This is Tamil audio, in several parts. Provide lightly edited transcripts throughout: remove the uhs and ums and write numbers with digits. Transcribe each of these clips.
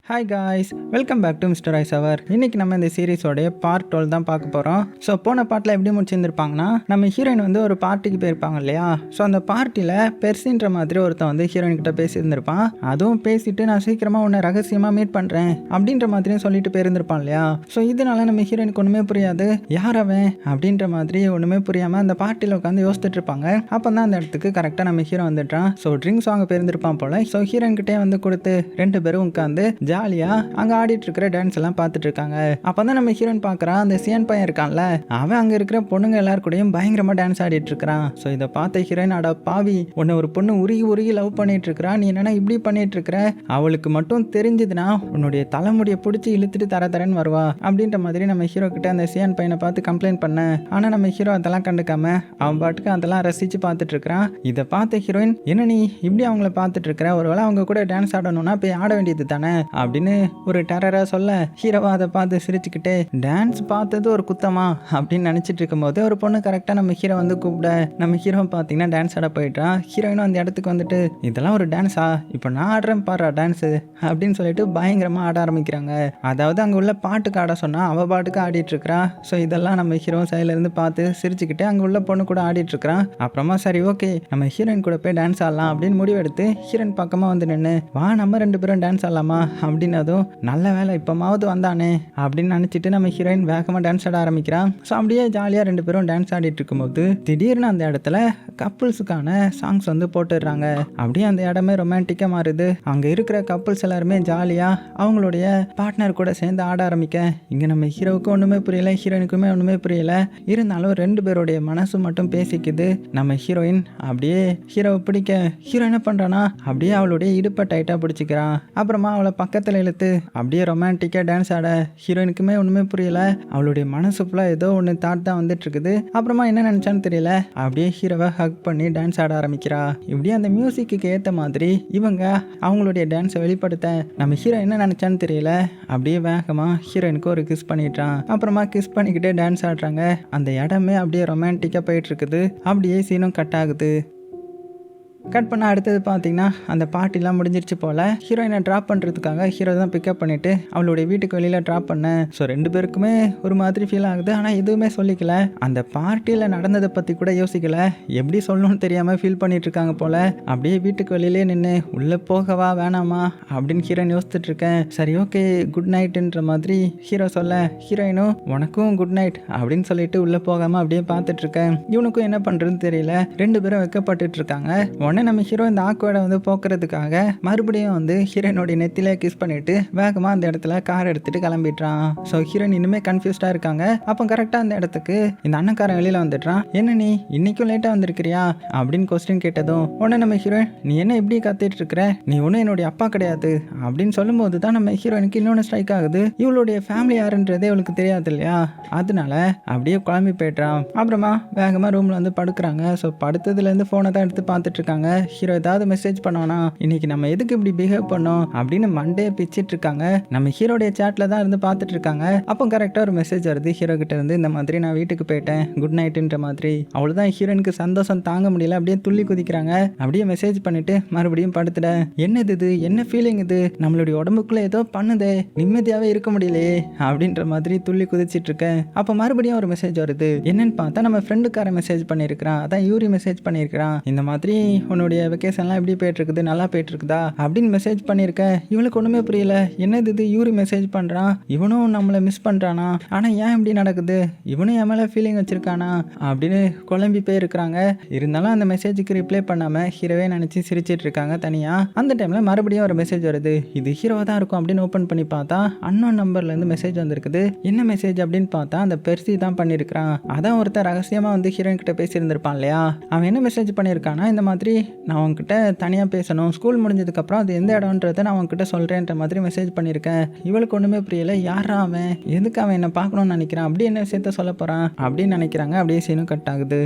Hi guys, welcome back to mister ice hour. இன்னைக்கு நம்ம இந்த சீரிஸோடைய பார்ட் 12 தான் பார்க்க போகிறோம். ஸோ போன பார்ட்டில் எப்படி முடிச்சிருந்துருப்பாங்கன்னா, நம்ம ஹீரோயின் வந்து ஒரு பார்ட்டிக்கு போயிருப்பாங்க இல்லையா. ஸோ அந்த பார்ட்டியில் பெர்சின்ற மாதிரி ஒருத்தன் வந்து ஹீரோயின் கிட்ட பேசியிருந்திருப்பான். அதுவும் பேசிட்டு நான் சீக்கிரமாக உன்னை ரகசியமாக மீட் பண்ணுறேன் அப்படின்ற மாதிரியும் சொல்லிட்டு போயிருந்திருப்பான் இல்லையா. ஸோ இதனால நம்ம ஹீரோயினுக்கு ஒன்றுமே புரியாது, யார் அவன் அப்படின்ற மாதிரி ஒன்றுமே புரியாமல் அந்த பார்ட்டியில் உட்காந்து யோசிச்சுட்டு இருப்பாங்க. அப்போ தான் அந்த இடத்துக்கு கரெக்டாக நம்ம ஹீரோ வந்துட்டான். ஸோ ட்ரிங்க்ஸ் வாங்க போயிருந்திருப்பான் போல. ஸோ ஹீரோயின் கிட்டே வந்து கொடுத்து ரெண்டு பேரும் உட்காந்து ஜாலியா அங்க ஆடிட்டு இருக்கிற டான்ஸ் எல்லாம் பார்த்துட்டு இருக்காங்க. அப்பதான் நம்ம ஹீரோயின் பாக்குறான், அந்த சியன் பையன் இருக்கான்ல, அவன் அங்க இருக்கிற பொண்ணுங்க எல்லாரும் கூடயும் பயங்கரமா டான்ஸ் ஆடிட்டு இருக்கான். சோ இதை பார்த்த ஹீரோயின், அட பாவி, உன்னை ஒரு பொண்ணு உருகி உருகி லவ் பண்ணிட்டு இருக்கா, நீ என்னன்னா இப்படி பண்ணிட்டு இருக்கிற, அவளுக்கு மட்டும் தெரிஞ்சதுன்னா உன்னுடைய தலைமுடியை பிடிச்சி இழுத்துட்டு தரன்னு வருவா அப்படின்ற மாதிரி நம்ம ஹீரோ கிட்ட அந்த சியன் பையனை பார்த்து கம்ப்ளைண்ட் பண்ண. ஆனா நம்ம ஹீரோ அதெல்லாம் கண்டுக்காம அவன் பாட்டுக்கு அதெல்லாம் ரசிச்சு பார்த்துட்டு இருக்கிறான். இதை பார்த்த ஹீரோயின், என்ன நீ இப்படி அவங்கள பார்த்துட்டு இருக்கிற, ஒருவேளை அவங்க கூட டான்ஸ் ஆடணும்னா போய் ஆட வேண்டியது தானே அப்படின்னு ஒரு டெரரா சொல்ல, ஹீரோவா அதை பார்த்து சிரிச்சுக்கிட்டே, டான்ஸ் பார்த்தது ஒரு குத்தமா அப்படின்னு நினைச்சிட்டு இருக்கும் போது ஒரு பொண்ணு கரெக்டா நம்ம ஹீரோ வந்து கூப்பிட, நம்ம ஹீரோ பார்த்தீங்கன்னா டான்ஸ் ஆட போயிட்டான். ஹீரோயினும் அந்த இடத்துக்கு வந்துட்டு, இதெல்லாம் ஒரு டான்ஸா, இப்போ நான் ஆடுறேன் பாடுறா டான்ஸ் அப்படின்னு சொல்லிட்டு பயங்கரமா ஆட ஆரம்பிக்கிறாங்க. அதாவது அங்க உள்ள பாட்டுக்கு ஆட சொன்னா அவ பாட்டுக்கு ஆடிட்டு இருக்கிறா. ஸோ இதெல்லாம் நம்ம ஹீரோ சைட்ல இருந்து பார்த்து சிரிச்சுக்கிட்டு அங்க உள்ள பொண்ணு கூட ஆடிட்டு இருக்கிறான். அப்புறமா சரி ஓகே, நம்ம ஹீரோயின் கூட போய் டான்ஸ் ஆடலாம் அப்படின்னு முடிவெடுத்து ஹீரோயின் பக்கமா வந்து நின்று, வா நம்ம ரெண்டு பேரும் டான்ஸ் ஆடலாமா அப்படின்னதும், நல்ல வேலை இப்போமாவது வந்தானே அப்படின்னு நினச்சிட்டு நம்ம ஹீரோயின் வேகமாக டான்ஸ் ஆட ஆரம்பிக்கிறான். ஸோ அப்படியே ஜாலியாக ரெண்டு பேரும் டான்ஸ் ஆடிட்டு இருக்கும்போது திடீர்னு அந்த இடத்துல கப்புள்ஸுக்கான சாங்ஸ் வந்து போட்டுடுறாங்க. அப்படியே அந்த இடமே ரொமான்டிக்காக மாறுது. அங்கே இருக்கிற கப்புள்ஸ் எல்லாருமே ஜாலியாக அவங்களுடைய பார்ட்னர் கூட சேர்ந்து ஆட ஆரம்பிக்க, இங்கே நம்ம ஹீரோவுக்கும் ஒன்றுமே புரியல, ஹீரோயினுக்குமே ஒன்றுமே புரியல. இருந்தாலும் ரெண்டு பேருடைய மனசு மட்டும் பேசிக்குது. நம்ம ஹீரோயின் அப்படியே ஹீரோவை பிடிக்க, ஹீரோ என்ன பண்ணுறான்னா அப்படியே அவளுடைய இடுப்பை டைட்டாக பிடிச்சிக்கிறான். அப்புறமா அவளை பக்கத்தில் இழுத்து அப்படியே ரொமான்டிக்காக டான்ஸ் ஆட, ஹீரோயினுக்குமே ஒன்றுமே புரியல, அவளுடைய மனசு ஃபுல்லாக ஏதோ ஒன்று தாட் தான் வந்துட்டு இருக்குது. அப்புறமா என்ன நினச்சான்னு தெரியல, அப்படியே ஹீரோவை ஹக் பண்ணி டான்ஸ் ஆட ஆரம்பிக்கிறா. இப்படியே அந்த மியூசிக்கு ஏற்ற மாதிரி இவங்க அவங்களுடைய டான்ஸை வெளிப்படுத்த, நம்ம ஹீரோ என்ன நினச்சான்னு தெரியல, அப்படியே வேகமாக ஹீரோயினுக்கு ஒரு கிஸ் பண்ணிட்டான். அப்புறமா கிஸ் பண்ணிக்கிட்டே டான்ஸ் ஆடுறாங்க. அந்த இடமே அப்படியே ரொமான்டிக்காக போயிட்டு இருக்குது. அப்படியே சீனும் கட் ஆகுது. கட் பண்ண அடுத்தது பார்த்தீங்கன்னா அந்த பார்ட்டிலாம் முடிஞ்சிருச்சு போல். ஹீரோயினை ட்ராப் பண்ணுறதுக்காக ஹீரோ தான் பிக்கப் பண்ணிவிட்டு அவளுடைய வீட்டுக்கு வெளியில் ட்ராப் பண்ணேன். ஸோ ரெண்டு பேருக்குமே ஒரு மாதிரி ஃபீல் ஆகுது. ஆனால் எதுவுமே சொல்லிக்கல, அந்த பார்ட்டியில் நடந்ததை பற்றி கூட யோசிக்கல, எப்படி சொல்லணும்னு தெரியாமல் ஃபீல் பண்ணிட்டு இருக்காங்க போல். அப்படியே வீட்டுக்கு வெளியிலே நின்று உள்ளே போகவா வேணாமா அப்படின்னு ஹீரோயின் யோசிச்சுட்டு இருக்கேன். சரி ஓகே குட் நைட்டுன்ற மாதிரி ஹீரோ சொல்ல, ஹீரோயினும் உனக்கும் குட் நைட் அப்படின்னு சொல்லிட்டு உள்ளே போகாமல் அப்படியே பார்த்துட்டு இருக்கேன். இவனுக்கும் என்ன பண்ணுறதுன்னு தெரியல, ரெண்டு பேரும் வைக்கப்பட்டுட்டு இருக்காங்க. உடனே நம்ம ஹீரோ இந்த ஆக்வேர்டை வந்து போக்குறதுக்காக மறுபடியும் வந்து ஹீரோயினோட நெத்தில கிஸ் பண்ணிட்டு வேகமாக அந்த இடத்துல கார் எடுத்துட்டு கிளம்பிட்டான். ஸோ ஹீரோயின் இன்னுமே கன்ஃபியூஸ்டாக இருக்காங்க. அப்போ கரெக்டாக அந்த இடத்துக்கு இந்த அண்ணக்காரன் வெளியில் வந்துட்டான். என்ன நீ இன்னைக்கும் லேட்டாக வந்திருக்கிறியா அப்படின்னு கொஸ்டின் கேட்டதும், உடனே நம்ம ஹீரோயின், நீ என்ன இப்படி கத்திட்டு இருக்கிற, நீ ஒன்றும் என்னுடைய அப்பா கிடையாது அப்படின்னு சொல்லும்போது தான் நம்ம ஹீரோயினுக்கு இன்னொன்று ஸ்ட்ரைக் ஆகுது. இவளுடைய ஃபேமிலி யாருன்றதே அவளுக்கு தெரியாது இல்லையா. அதனால அப்படியே குழம்பி போய்ட்றான். அப்புறமா வேகமாக ரூமில் வந்து படுக்கிறாங்க. ஸோ படுத்ததுலேருந்து ஃபோனை தான் எடுத்து பார்த்துட்டு இருக்காங்க. ஹீரோ ஏதாவது மெசேஜ் பண்ணானா, இன்னைக்கு நம்ம எதுக்கு இப்படி பிஹேவ் பண்ணோம் அப்படின்னு மண்டே பிச்சிட்டு இருக்காங்க. நம்ம ஹீரோடைய சாட்ல தான் இருந்து பார்த்துட்டு இருக்காங்க. அப்போ கரெக்டாக ஒரு மெசேஜ் வருது ஹீரோ கிட்ட இருந்து, இந்த மாதிரி நான் வீட்டுக்கு போயிட்டேன் குட் நைட்டுன்ற மாதிரி. அவ்வளோதான், ஹீரோனுக்கு சந்தோஷம் தாங்க முடியல, அப்படியே துள்ளி குதிக்கிறாங்க. அப்படியே மெசேஜ் பண்ணிட்டு மறுபடியும் படுத்துட, என்னது இது, என்ன ஃபீலிங் இது, நம்மளுடைய உடம்புக்குள்ள ஏதோ பண்ணுதே, நிம்மதியாவே இருக்க முடியலையே அப்படின்ற மாதிரி துள்ளி குதிச்சிட்டு இருக்கேன். அப்போ மறுபடியும் ஒரு மெசேஜ் வருது. என்னன்னு பார்த்தா நம்ம ஃப்ரெண்டுக்கார மெசேஜ் பண்ணியிருக்கிறான். அதான் யூரி மெசேஜ் பண்ணியிருக்கிறான். இந்த மாதிரி உன்னுடைய வெக்கேஷன்லாம் எப்படி போயிட்டு இருக்குது, நல்லா போயிட்டு இருக்குதா அப்படின்னு மெசேஜ் பண்ணியிருக்க. இவளுக்கு ஒன்றுமே புரியல, என்னது இது, யூரி மெசேஜ் பண்ணுறான், இவனும் நம்மளை மிஸ் பண்ணுறானா, ஆனால் ஏன் இப்படி நடக்குது, இவனும் என் மேலே ஃபீலிங் வச்சிருக்கானா அப்படின்னு குழம்பி போயிருக்கிறாங்க. இருந்தாலும் அந்த மெசேஜுக்கு ரிப்ளை பண்ணாமல் ஹீரோவே நினச்சி சிரிச்சிட்டு இருக்காங்க தனியாக. அந்த டைமில் மறுபடியும் ஒரு மெசேஜ் வருது. இது ஹீரோவாக தான் இருக்கும் அப்படின்னு ஓப்பன் பண்ணி பார்த்தா அன்னோன் நம்பர்லேருந்து மெசேஜ் வந்திருக்குது. என்ன மெசேஜ் அப்படின்னு பார்த்தா அந்த பெர்சி தான் பண்ணியிருக்கிறான். அதான் ஒருத்தர் ரகசியமாக வந்து ஹீரோயின் கிட்ட பேசியிருந்திருப்பான் இல்லையா. அவன் என்ன மெசேஜ் பண்ணியிருக்கானா, இந்த மாதிரி நான் அவன்கிட்ட தனியாக பேசணும், ஸ்கூல் முடிஞ்சதுக்கப்புறம் அது எந்த இடம்ன்றதை நான் அவன்கிட்ட சொல்கிறேன்ற மாதிரி மெசேஜ் பண்ணியிருக்கேன். இவளுக்கு ஒன்றுமே புரியல, யாரா அவன், எதுக்கு அவன் என்னை பார்க்கணும்னு நினைக்கிறான், அப்படி என்ன விஷயத்த சொல்ல போகிறான் அப்படின்னு நினைக்கிறாங்க. அப்படியே சீனும் கட் ஆகுது.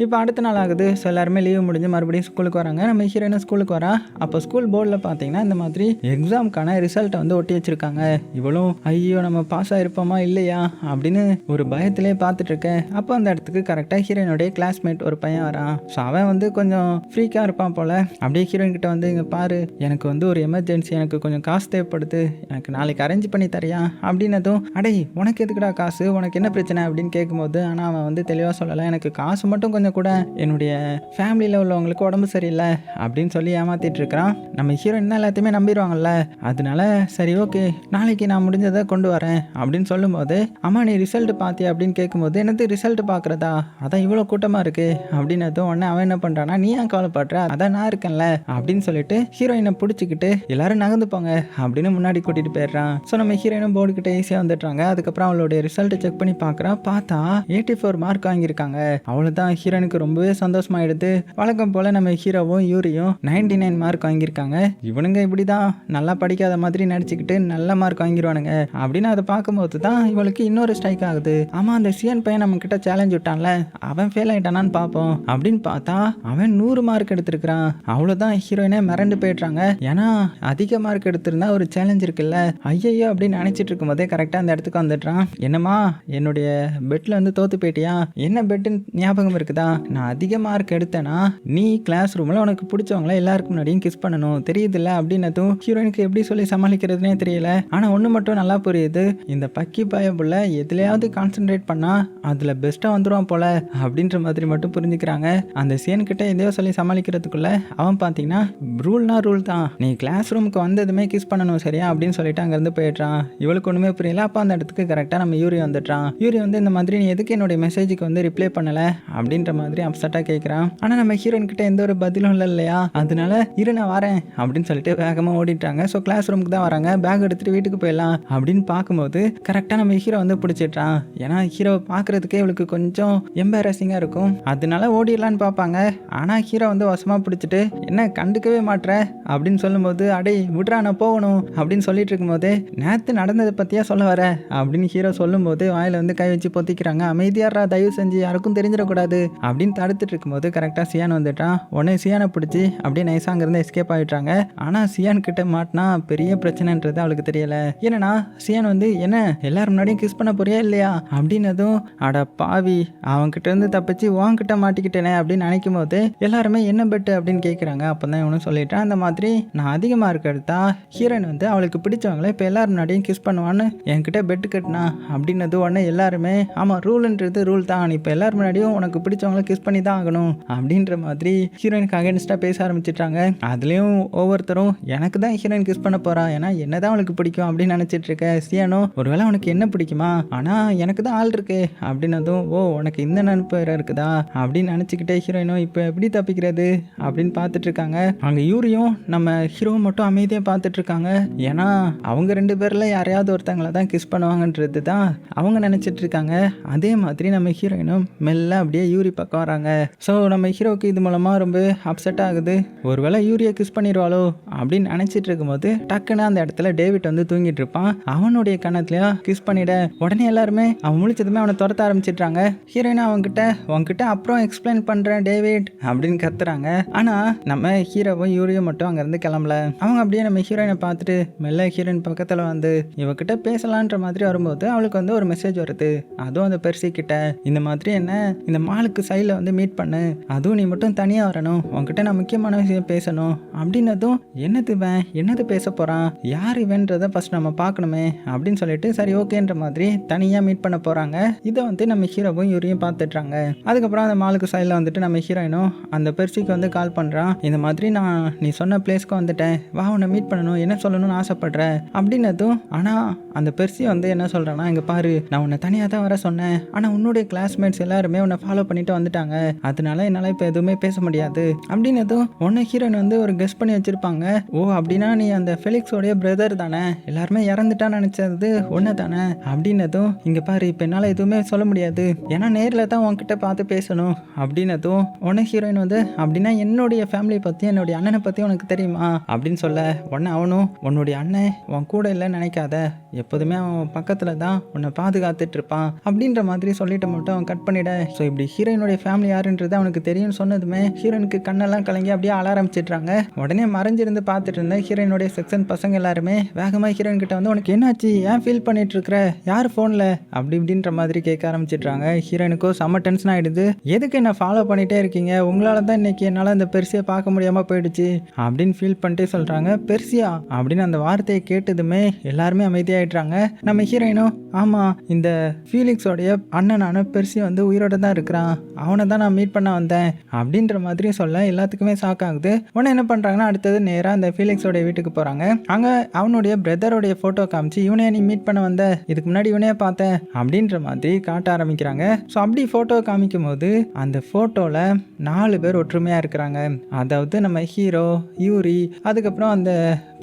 இப்போ அடுத்த நாள் ஆகுது. ஸோ எல்லாருமே லீவு முடிஞ்சு மறுபடியும் ஸ்கூலுக்கு வராங்க. நம்ம ஹீரோயினும் ஸ்கூலுக்கு வரா. அப்போ ஸ்கூல் போர்டில் பார்த்தீங்கன்னா இந்த மாதிரி எக்ஸாமுக்கான ரிசல்ட்டை வந்து ஒட்டி வச்சிருக்காங்க. இவளும் ஐயோ நம்ம பாஸ் ஆகிருப்போமா இல்லையா அப்படின்னு ஒரு பயத்திலே பார்த்துட்டு இருக்கேன். அப்போ அந்த இடத்துக்கு கரெக்டாக ஹீரோயினுடைய கிளாஸ்மேட் ஒரு பையன் வரான். ஸோ அவன் வந்து கொஞ்சம் ஃப்ரீக்காக இருப்பான் போல். அப்படியே ஹீரோயின் கிட்ட வந்து இங்கே பாரு, எனக்கு வந்து ஒரு எமர்ஜென்சி, எனக்கு கொஞ்சம் காசு தேவைப்படுது, எனக்கு நாளைக்கு அரேஞ்ச் பண்ணி தரியா அப்படின்னதும், அடே உனக்கு எதுக்குடா காசு, உனக்கு என்ன பிரச்சனை அப்படின்னு கேட்கும்போது, ஆனால் அவன் வந்து தெளிவாக சொல்லலை, எனக்கு காசு மட்டும் கொஞ்சம் கூட, என்னுடைய ஃபேமிலியில் உள்ளவங்களுக்கு உடம்பு சரியில்லை அப்படின்னு சொல்லி ஏமாத்திட்டு இருக்கிறான். நம்ம ஹீரோயின் தான் எல்லாத்தையுமே நம்பிடுவாங்கல்ல, அதனால சரி ஓகே நாளைக்கு நான் முடிஞ்சதை கொண்டு வரேன் அப்படின்னு சொல்லும்போது, அம்மா நீ ரிசல்ட் பார்த்தியா அப்படின்னு கேட்கும்போது, என்னது ரிசல்ட் பார்க்குறதா, அதான் இவ்வளோ கூட்டமாக இருக்கு அப்படின்னதும் உடனே அவன் என்ன பண்ணுறான்னா, நீ ஏன் கவலைப்படுற, அதான் நான் இருக்கேன்ல அப்படின்னு சொல்லிட்டு ஹீரோயினை பிடிச்சிக்கிட்டு எல்லாரும் நகர்ந்து போங்க அப்படின்னு முன்னாடி கூட்டிட்டு போயிடுறான். ஸோ நம்ம ஹீரோயினும் போர்டு கிட்ட ஈஸியாக வந்துடுறாங்க. அதுக்கப்புறம் அவளுடைய ரிசல்ட்டை செக் பண்ணி பார்க்குறான். பார்த்தா 84 மார்க் வாங்கியிருக்காங்க. அவ்வளோதான், ஹீரோயினுக்கு ரொம்பவே சந்தோஷமாயிடுது. வழக்கம் போல் நம்ம ஹீரோவும் யூரியும் 99 மார்க் வாங்கியிருக்காங்க. இவனுங்க இப்படி தான் நல்லா படிக்காத மாதிரி நடிச்சுக்கிட்டு நல்ல மார்க் வாங்கிடுவானுங்க அப்படின்னு அதை பார்க்கும்போது தான் இவளுக்கு இன்னொரு ஸ்ட்ரைக் ஆகுது. ஆமாம், அந்த சிஎன் பையன் நம்ம கிட்ட சேலஞ்ச் விட்டான்ல, அவன் ஃபெயில் ஆயிட்டானான்னு பார்ப்போம் அப்படின்னு பார்த்தா அவன் 100 மார்க் எடுத்திருக்கிறான். அவ்வளோதான், ஹீரோயினே மிரண்டு போயிடுறாங்க. ஏன்னா அதிக மார்க் எடுத்திருந்தா ஒரு சேலஞ்ச் இருக்குல்ல, ஐயோ அப்படின்னு நினைச்சிட்டு இருக்கும் போதே கரெக்டாக அந்த இடத்துக்கு வந்துடுறான். என்னம்மா என்னுடைய பெட்டில் வந்து தோத்து போயிட்டியா, என்ன பெட்டுன்னு ஞாபகம் இருக்குதா, நான் அதிக மார்க் எடுத்தேன்னா நீ கிளாஸ் ரூமில் உனக்கு பிடிச்சவங்கள எல்லாருக்கும் முன்னாடியும் கிஸ் பண்ணணும் தெரியுதுல்ல அப்படின்னதும் ஹீரோயினுக்கு எப்படி சொல்லி சமாளிக்கிறதுனே தெரியல. ஆனால் ஒன்று மட்டும் நல்லா புரியுது, இந்த பக்கி பயபுள்ள எதுலையாவது கான்சென்ட்ரேட் பண்ணா அதில் பெஸ்ட்டாக வந்துடுவான் போல அப்படின்ற மாதிரி மட்டும் புரிஞ்சுக்கிறாங்க. அந்த சீன் கிட்ட எதையோ சொல்லி சமாளிக்கிறதுக்குள்ள அவன் பார்த்தீங்கன்னா ரூல்னா ரூல் தான், நீ கிளாஸ் ரூமுக்கு வந்ததுமே கிஸ் பண்ணணும் சரியா அப்படின்னு சொல்லிட்டு அங்கேருந்து போயிடுறான். இவளுக்கு ஒன்றுமே புரியல. அப்போ அந்த இடத்துக்கு கரெக்டாக நம்ம யூரி வந்துடுறான். யூரி வந்து இந்த மாதிரி நீ எதுக்கு என்னுடைய மெசேஜுக்கு வந்து ரிப்ளை பண்ணலை அப்படின்ற மாதிரி அப்செட்டாக கேட்குறான். ஆனால் நம்ம ஹீரோயின் கிட்ட எந்த ஒரு பதிலும் இல்லை இல்லையா, அதனால இரு நான் வரேன் அப்படின்னு சொல்லிட்டு வேகமாக ஓடிட்டாங்க. ஸோ கிளாஸ் ரூமுக்கு தான் வராங்க. பேக் எடுத்துகிட்டு வீட்டுக்கு போயிடலாம் அப்படின்னு பார்க்கும்போது கரெக்டாக நம்ம ஹீரோ வந்து பிடிச்சிட்றான். ஏன்னா ஹீரோ பார்க்குறதுக்கே இவளுக்கு கொஞ்சம் எம்பாரசிங்காக இருக்கும். அதனால ஓடிடலான்னு பார்ப்பாங்க. ஆனால் ஹீரோ வந்து வசமாக பிடிச்சிட்டு என்ன கண்டுக்கவே மாட்ற அப்படின்னு சொல்லும்போது, அடே விட்றா நான் போகணும் அப்படின்னு சொல்லிட்டு இருக்கும்போது, நேற்று நடந்ததை பற்றியா சொல்ல வர அப்படின்னு ஹீரோ சொல்லும்போது வாயில் வந்து கை வச்சு பொத்திக்கிறாங்க. அமைதியாரா, தயவு செஞ்சு யாருக்கும் தெரிஞ்சிடக்கூடாது அப்படின்னு தடுத்துட்டு இருக்கும்போது கரெக்டாக சியான் வந்துட்டான். உடனே சியானை பிடிச்சி அப்படியே நைஸாக அங்கேருந்து எஸ்கேப் ஆகிட்டாங்க. ஆனால் சியான் கிட்ட மாட்டினா பெரிய பிரச்சனைன்றது அவளுக்கு தெரியல. ஏன்னா சியான் வந்து என்ன எல்லாரும் முன்னாடியும் கிஸ் பண்ண போறியா இல்லையா அப்படின்னதும், அட பாவி அவன்கிட்ட இருந்து தப்பிச்சு உன்கிட்ட மாட்டிக்கிட்டேனே அப்படின்னு நினைக்கும் போது எல்லாருமே என்ன பெட்டு அப்படின்னு கேட்குறாங்க. அப்போ தான் இவனும் சொல்லிட்டான், அந்த மாதிரி நான் அதிக மார்க் எடுத்தா ஹீரோயின் வந்து அவளுக்கு பிடிச்சவங்களே இப்போ எல்லாரும் முன்னாடியும் கிஸ் பண்ணுவான்னு என்கிட்ட பெட்டு கட்டினா அப்படின்னது. உடனே எல்லாருமே ஆமாம் ரூல்ன்றது ரூல் தான், இப்போ எல்லாரும் முன்னாடியும் உனக்கு பிடிச்சவங்கள கிஸ் பண்ணி தான் ஆகணும் அப்படின்ற மாதிரி ஹீரோயினுக்கு அகேன்ஸ்டாக பேச ஆரம்பிச்சிட்டாங்க. அதுலேயும் ஒவ்வொருத்தரும் எனக்கு தான் ஹீரோயின் கிஸ் பண்ண போறா, ஏன்னா என்ன தான் அவளுக்கு பிடிக்கும் அப்படின்னு நினச்சிட்டு இருக்க. சியானோ ஒருவேளை உனக்கு என்ன பிடிக்குமா, ஆனால் எனக்கு தான் ஆள் இருக்கு அப்படின்னதும், ஓ உனக்கு இந்த நினைப்பு இருக்குதா அப்படின்னு நினச்சிக்கிட்டே ஹீரோயினும் இப்போ எப்படி தப்பிக்கிறது அப்படின்னு பார்த்துட்டு இருக்காங்க. அங்கே யூரியும் நம்ம ஹீரோவும் மட்டும் அமைதியாக பார்த்துட்டு இருக்காங்க. ஏன்னா அவங்க 2 பேரில் யாரையாவது ஒருத்தங்களை தான் கிஸ் பண்ணுவாங்கன்றது தான் அவங்க நினச்சிட்டு இருக்காங்க. அதே மாதிரி நம்ம ஹீரோயினும் மெல்ல அப்படியே யூரி பக்கம் வராங்க. ஸோ நம்ம ஹீரோவுக்கு இது மூலமாக ரொம்ப அப்செட் ஆகுது. ஒருவேளை யூரியை கிஸ் பண்ணிடுவாளோ அப்படின்னு நினச்சிட்டு இருக்கும்போது டக்குன்னு அந்த இடத்துல டேவிட் வந்து தூங்கிட்டு இருப்பான். அவனுடைய கணத்துலையா கிஸ் பண்ணிட. உடனே எல்லாருமே அவன் முழிச்சதுமே அவனை துரத்த ஆரம்பிச்சிட்றாங்க. ஹீரோயின் உங்ககிட்ட அப்புறம் எக்ஸ்பிளைன் பண்ணுறேன் டேவிட் அப்படின்னு கத்துறாங்க. ஆனால் நம்ம ஹீரோவும் யூரியும் மட்டும் அங்கேருந்து கிளம்பல. அவங்க அப்படியே நம்ம ஹீரோயினை பார்த்துட்டு மெல்ல ஹீரோயின் பக்கத்தில் வந்து இவகிட்ட பேசலான்ற மாதிரி வரும்போது அவளுக்கு வந்து ஒரு மெசேஜ் வருது. அதுவும் அந்த பெர்சி கிட்ட, இந்த மாதிரி என்ன இந்த மாலுக்கு சைடில் வந்து மீட் பண்ணு, அதுவும் நீ மட்டும் தனியாக வரணும், உங்ககிட்ட நான் முக்கியமான விஷயம் பேசணும் அப்படின்னதும், என்னது பேச போகிறான், யார் இவன்றதை ஃபர்ஸ்ட் நம்ம பார்க்கணுமே அப்படின்னு சொல்லிட்டு சரி ஓகேன்ற மாதிரி தனியாக மீட் பண்ண போகிறாங்க. இதை வந்து நம்ம ஹீரோவும் யூரியும் பார்த்துட்றாங்க. அதுக்கப்புறம் அந்த மாலுக்கு சைடில் வந்துட்டு நம்ம ஹீரோயினும் அந்த பெர்சிக்கு வந்து கால் பண்ணுறான். இந்த மாதிரி நான் நீ சொன்ன பிளேஸ்க்கு வந்துட்டேன், வா உன்னை மீட் பண்ணணும், என்ன சொல்லணும்னு ஆசைப்படுறேன் அப்படின்னதும், ஆனால் அந்த பெர்சி வந்து என்ன சொல்கிறான்னா, இங்கே பாரு நான் உன்னை தனியாக தான் வர சொன்னேன், ஆனால் உன்னுடைய கிளாஸ்மேட்ஸ் எல்லாருமே உன்னை ஃபாலோ பண்ணிட்டு வந்துட்டாங்க, அதனால என்னால் இப்போ எதுவுமே பேச முடியாது அப்படின்னதும், உன்னை ஹீரோயின் வந்து ஒரு கெஸ் பண்ணி வச்சுருப்பாங்க. ஓ அப்படின்னா நீ அந்த ஃபெலிக்ஸோடைய பிரதர் தானே, எல்லாருமே இறந்துட்டான்னு நினச்சது ஒன்று தானே அப்படின்னதும், இங்கே பாரு இப்போ என்னால் எதுவுமே சொல்ல முடியாது, ஏன்னா நேரில் தான் உன்கிட்ட பார்த்து பேசணும் அப்படின்னதும், உன்னை ஹீரோயின் வந்து அப்படின்னா என்னுடைய ஃபேமிலியை பற்றி என்னுடைய அண்ணனை பற்றி உனக்கு தெரியுமா அப்படின்னு சொல்ல, உடனே அவனும் உன்னுடைய அண்ணன் உன் கூட இல்லைன்னு நினைக்காத, எப்போதுமே அவன் பக்கத்தில் தான் உன்னை பாதுகாத்துட்டு இருப்பான் அப்படின்ற மாதிரி சொல்லிட்டு மட்டும் அவன் கட் பண்ணிட. ஸோ இப்படி ஹீரோயினோட ஹீரோயினுடைய ஃபேமிலி யாருன்றது அவனுக்கு தெரியும்னு சொன்னதுமே ஹீரோயினுக்கு கண்ணெல்லாம் கலங்கி அப்படியே அழ ஆரம்பிச்சிடுறாங்க. உடனே மறைஞ்சிருந்து பார்த்துட்டு இருந்த ஹீரோயினுடைய செக்ஷன் பசங்க எல்லாருமே வேகமாக ஹீரோயின் கிட்ட வந்து உனக்கு என்னாச்சு, ஏன் ஃபீல் பண்ணிட்டு இருக்கிற, யார் ஃபோனில் அப்படி இப்படின்ற மாதிரி கேட்க ஆரம்பிச்சிடுறாங்க. ஹீரோயினுக்கும் செம்ம டென்ஷன் ஆகிடுது. எதுக்கு என்ன ஃபாலோ பண்ணிகிட்டே இருக்கீங்க, உங்களால தான் இன்னைக்கு என்னால் அந்த பெர்சியை பார்க்க முடியாமல் போயிடுச்சு அப்படின்னு ஃபீல் பண்ணிட்டே சொல்கிறாங்க. பெர்சியா அப்படின்னு அந்த வார்த்தையை கேட்டதுமே எல்லாருமே அமைதியாகிடுறாங்க. நம்ம ஹீரோயினும் ஆமாம், இந்த ஃபீலிக்ஸோடைய அண்ணனான பெர்சி வந்து உயிரோட தான் இருக்கிறான், அவனை தான் நான் மீட் பண்ண வந்தேன் அப்படின்ற மாதிரி சொல்ல எல்லாத்துக்குமே ஷாக் ஆகுது. உடனே என்ன பண்ணுறாங்கன்னா அடுத்தது நேராக அந்த ஃபீலிக்ஸோடைய வீட்டுக்கு போகிறாங்க. அங்கே அவனுடைய பிரதரோடைய ஃபோட்டோ காமிச்சு இவனையே நீ மீட் பண்ண வந்த, இதுக்கு முன்னாடி இவனையே பார்த்தேன் அப்படின்ற மாதிரி காட்ட ஆரம்பிக்கிறாங்க. ஸோ அப்படி ஃபோட்டோ காமிக்கும் போது அந்த ஃபோட்டோவில் 4 பேர் ஒற்றுமையாக இருக்கிறாங்க. அதாவது நம்ம ஹீரோ, யூரி, அதுக்கப்புறம் அந்த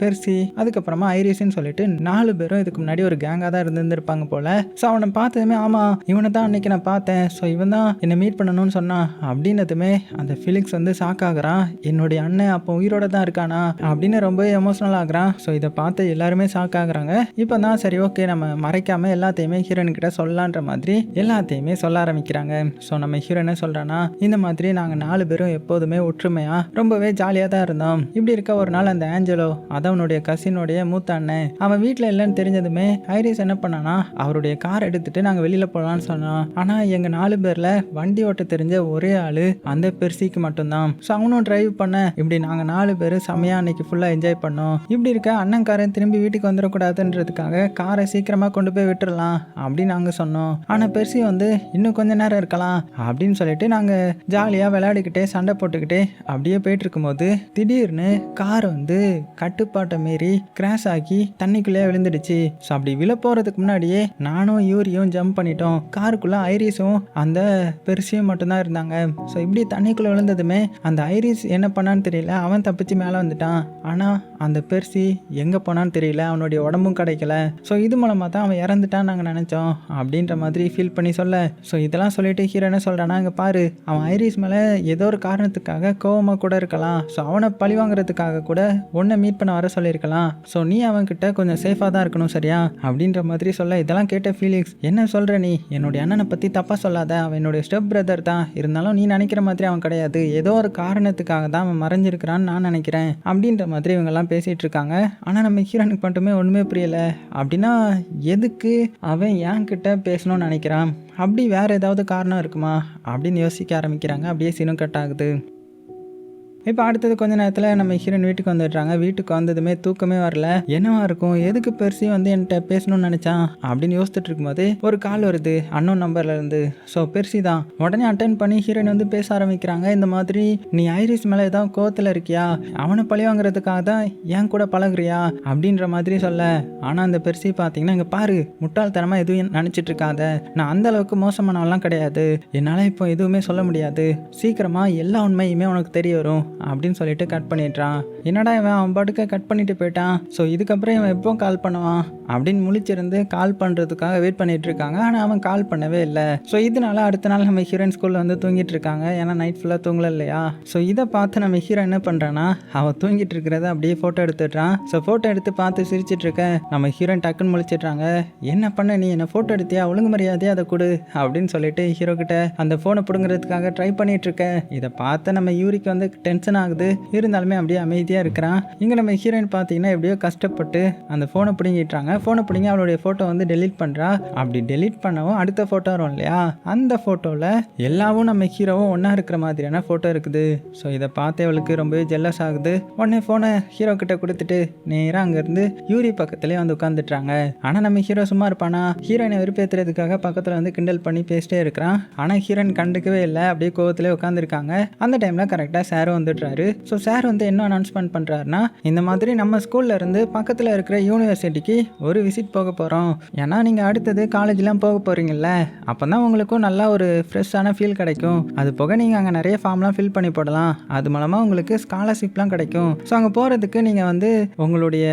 பெர்சி, அதுக்கப்புறமா ஐரிஸ்ன்னு சொல்லிட்டு 4 பேரும் இதுக்கு முன்னாடி ஒரு கேங்காக தான் இருந்திருப்பாங்க போல. ஸோ அவனை பார்த்ததுமே ஆமாம் இவனை தான் அன்னைக்கு நான் பார்த்தேன், ஸோ இவன் தான் என்னை மீட் பண்ணணும்னு சொன்னான் அப்படின்னதுமே அந்த ஃபிலிக்ஸ் வந்து ஷாக் ஆகுறான். என்னுடைய அண்ணன் அப்போ உயிரோட தான் இருக்கானா அப்படின்னு ரொம்ப எமோஷனல் ஆகுறான். ஸோ இதை பார்த்து எல்லாருமே ஷாக் ஆகுறாங்க. இப்போ தான் சரி ஓகே நம்ம மறைக்காம எல்லாத்தையுமே ஹீரோயின் கிட்ட சொல்லலான்ற மாதிரி எல்லாத்தையுமே சொல்ல ஆரம்பிக்கிறாங்க. ஸோ நம்ம ஹீரோயினை சொல்றானா இந்த மாதிரி நாங்கள் 4 பேரும் எப்போதுமே ஒற்றுமையா ரொம்பவே ஜாலியாக தான் இருந்தோம். இப்படி இருக்க ஒரு நாள் அந்த ஆஞ்சலோ அதவனுடைய கசினுடைய மூத்த அண்ணன் அவன் வீட்டில் இல்லைன்னு தெரிஞ்சதுமே ஐரிஸ் என்ன பண்ணானா அவருடைய கார் எடுத்துட்டு நாங்கள் வெளியில போகலான்னு சொன்னான். ஆனால் எங்க 4 பேர்ல வண்டி ஓட்ட தெரிஞ்ச ஒரே ஆளு அந்த பெர்சிக்கு மட்டும்தான். ஸோ அவனும் டிரைவ் பண்ண இப்படி நாங்கள் 4 பேர் செமையா அன்னைக்கு ஃபுல்லாக என்ஜாய் பண்ணோம். இப்படி இருக்க அண்ணன்காரன் திரும்பி வீட்டுக்கு வந்துடக்கூடாதுன்றதுக்காக காரை சீக்கிரமா கொண்டு போய் விட்டுறலாம் அப்படின்னு நாங்கள் சொன்னோம். ஆனால் பெர்சி வந்து இன்னும் கொஞ்ச நேரம் இருக்கலாம் அப்படின்னு சொல்லிட்டு நாங்கள் ஜாலியாக விளையாடிக்கிட்டே சண்டை போட்டுக்கிட்டே அப்படியே போயிட்டு இருக்கும்போது திடீர்னு கார் வந்து கட்டுப்பாட்டை மீறி கிராஷ் ஆகி தண்ணிக்குள்ளேயே விழுந்துடுச்சு. ஸோ அப்படி விழ போகிறதுக்கு முன்னாடியே நானும் யூரியும் ஜம்ப் பண்ணிட்டோம். காருக்குள்ளே ஐரிஸும் அந்த பெர்சியும் மட்டும்தான் இருந்தாங்க. ஸோ இப்படி தண்ணிக்குள்ளே விழுந்ததுமே அந்த ஐரிஸ் என்ன பண்ணான்னு தெரியல, அவன் தப்பிச்சு மேலே வந்துட்டான். ஆனால் அந்த பெர்சி எங்கே போனான்னு தெரியல, அவனுடைய உடம்பும் கிடைக்கல. ஸோ இது மூலமாக தான் அவன் இறந்துட்டான்னு நாங்கள் நினச்சோம் அப்படின்ற மாதிரி ஃபீல் பண்ணி சொல்ல. ஸோ இதெல்லாம் சொல்லிட்டு ஹீரோ என்ன சொல்கிறான்னா இங்கே பாரு, அவன் ஐரிஸ் மேலே ஏதோ ஒரு காரணத்துக்காக கோவமாக கூட இருக்கலாம். ஸோ அவனை பழி வாங்குறதுக்காக கூட உன்னை மீட் பண்ண வர சொல்லியிருக்கலாம். ஸோ நீ அவன்கிட்ட கொஞ்சம் சேஃபாக தான் இருக்கணும் சரியா அப்படின்ற மாதிரி சொல்ல. இதெல்லாம் கேட்ட ஃபீலிக்ஸ் என்ன சொல்கிற நீ, என்னுடைய அண்ணனை பற்றி தப்பாக சொல்லாத, அவன் என்னுடைய ஸ்டெப் பிரதர் தான், இருந்தாலும் நீ நினைக்கிற மாதிரி அவன் கிடையாது, ஏதோ ஒரு காரணத்துக்காக தான் அவன் மறைஞ்சிருக்கிறான்னு நான் நினைக்கிறேன் அப்படின்ற மாதிரி இவங்கெல்லாம் பேசிகிட்டு இருக்காங்க. ஆனால் நம்ம ஹீரோனுக்கு மட்டுமே ஒன்றுமே புரியலை. அப்படின்னா எதுக்கு அவன் என் கிட்ட பேசணும்னு நினைக்கிறான், அப்படி வேறு ஏதாவது காரணம் இருக்குமா அப்படின்னு யோசிக்க ஆரம்பிக்கிறாங்க. அப்படியே சீனும் கட் ஆகுது. இப்போ அடுத்தது கொஞ்ச நேரத்தில் நம்ம ஹீரோயின் வீட்டுக்கு வந்துடுறாங்க. வீட்டுக்கு வந்ததுமே தூக்கமே வரல. என்னவா இருக்கும், எதுக்கு பெர்சி வந்து என்கிட்ட பேசணும்னு நினச்சான் அப்படின்னு யோசிச்சுட்டு இருக்கும்போது ஒரு கால் வருது அன்னோன் நம்பர்ல இருந்து. ஸோ பெர்சி தான். உடனே அட்டன் பண்ணி ஹீரோயின் வந்து பேச ஆரம்பிக்கிறாங்க. இந்த மாதிரி நீ ஐரிஸ் மேலே ஏதாவது கோவத்தில் இருக்கியா, அவனை பழி வாங்குறதுக்காக தான் என் கூட பழகுறியா அப்படின்ற மாதிரி சொல்ல. ஆனால் அந்த பெர்சி பார்த்தீங்கன்னா இங்கே பாரு, முட்டாள்தனமாக எதுவும் நினச்சிட்டு இருக்காத, நான் அந்த அளவுக்கு மோசமானவெல்லாம் கிடையாது, என்னால் இப்போ எதுவுமே சொல்ல முடியாது, சீக்கிரமாக எல்லா உண்மையுமே உனக்கு தெரிய வரும் அப்படின்னு சொல்லிட்டு கட் பண்ணிடுறான். என்னடா இவன் அவன் பாட்டுக்க கட் பண்ணிட்டு போயிட்டான். ஸோ இதுக்கப்புறம் இவன் எப்போ கால் பண்ணுவான் அப்படின்னு முழிச்சிருந்து கால் பண்ணுறதுக்காக வெயிட் பண்ணிட்டு இருக்காங்க. ஆனால் அவன் கால் பண்ணவே இல்லை. ஸோ இதனால அடுத்த நாள் நம்ம ஹீரோயின் ஸ்கூலில் வந்து தூங்கிட்டு இருக்காங்க. ஏன்னா நைட் ஃபுல்லாக தூங்கல இல்லையா. ஸோ இதை பார்த்து நம்ம ஹீரோ என்ன பண்ணுறான்னா அவன் தூங்கிட்டு இருக்கிறத அப்படியே ஃபோட்டோ எடுத்துடுறான். ஸோ ஃபோட்டோ எடுத்து பார்த்து சிரிச்சிட்டு இருக்க நம்ம ஹீரோயின் டக்குன்னு முழிச்சிடுறாங்க. என்ன பண்ண நீ, என்ன ஃபோட்டோ எடுத்தியா, ஒழுங்கு மரியாதையா அதை கொடு அப்படின்னு சொல்லிட்டு ஹீரோ கிட்ட அந்த ஃபோனை பிடுங்கிறதுக்காக ட்ரை பண்ணிட்டு இருக்க. இதை பார்த்து நம்ம யூரிக்கு வந்து டென்ஷன் ஆகுது. இருந்தாலுமே அப்படியே அமைதியாக இருக்கிறான். இங்கே நம்ம ஹீரோயின் பார்த்தீங்கன்னா எப்படியோ கஷ்டப்பட்டு அந்த ஃபோனை பிடுங்கிட்டாங்க. ஃபோனை பிடிங்கி அவளுடைய ஃபோட்டோ வந்து டெலீட் பண்ணுறா. அப்படி டெலீட் பண்ணவும் அடுத்த ஃபோட்டோ வரும் இல்லையா, அந்த ஃபோட்டோவில் எல்லாவும் நம்ம ஹீரோவும் ஒன்றா இருக்கிற மாதிரியான ஃபோட்டோ இருக்குது. ஸோ இதை பார்த்து அவளுக்கு ரொம்பவே ஜெல்லஸ் ஆகுது. உடனே ஃபோனை ஹீரோ கிட்ட கொடுத்துட்டு நேராக அங்கேருந்து யூரி பக்கத்துலேயே வந்து உட்காந்துட்டுறாங்க. ஆனால் நம்ம ஹீரோ சும்மா இருப்பானா, ஹீரோயினை வெறுப்பேற்றுறதுக்காக பக்கத்தில் வந்து கிண்டல் பண்ணி பேசிட்டே இருக்கிறான். ஆனால் ஹீரோயின் கண்டுக்கவே இல்லை, அப்படியே கோவத்திலே உட்காந்துருக்காங்க. அந்த டைமில் கரெக்டாக சாரும் வந்துடுறாரு. ஸோ சார் வந்து என்ன அனௌன்ஸ்மெண்ட் பண்ணுறாருன்னா இந்த மாதிரி நம்ம ஸ்கூல்ல இருந்து பக்கத்தில் இருக்கிற யூனிவர்சிட்டிக்கு ஒரு விசிட் போக போகிறோம். ஏன்னா நீங்கள் அடுத்தது காலேஜ்லாம் போக போகிறீங்கல்ல, அப்போ தான் உங்களுக்கும் நல்லா ஒரு ஃப்ரெஷ்ஷான ஃபீல் கிடைக்கும். அது போக நீங்கள் அங்கே நிறைய ஃபார்ம்லாம் ஃபில் பண்ணி போடலாம், அது மூலமாக உங்களுக்கு ஸ்காலர்ஷிப்லாம் கிடைக்கும். ஸோ அங்கே போகிறதுக்கு நீங்கள் வந்து உங்களுடைய